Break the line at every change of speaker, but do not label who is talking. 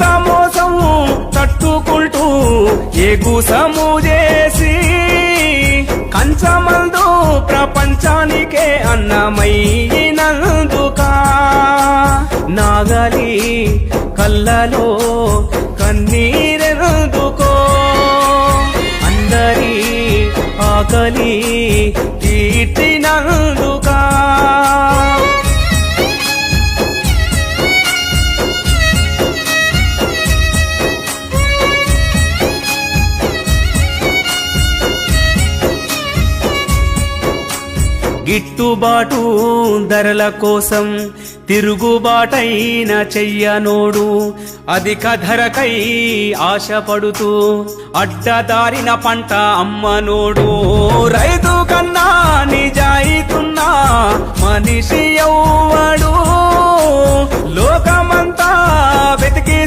ఇంత మోసం తట్టుకుంటూ ఎగుసము చేసి కంచమందు ప్రపంచానికే అన్నమైనందుకా నాగలి కళ్ళలో కన్నీరెందుకో అందరి ఆకలి తీర్చినందుకా గిట్టుబాటు ధరల కోసం తిరుగుబాటైన చెయ్యనోడు అధిక ధరకై ఆశపడుతూ అడ్డదారిన పంట అమ్మనోడు రైతు కన్నా నిజాయితున్నా మనిషి ఎవ్వడు లోకమంతా వెతికి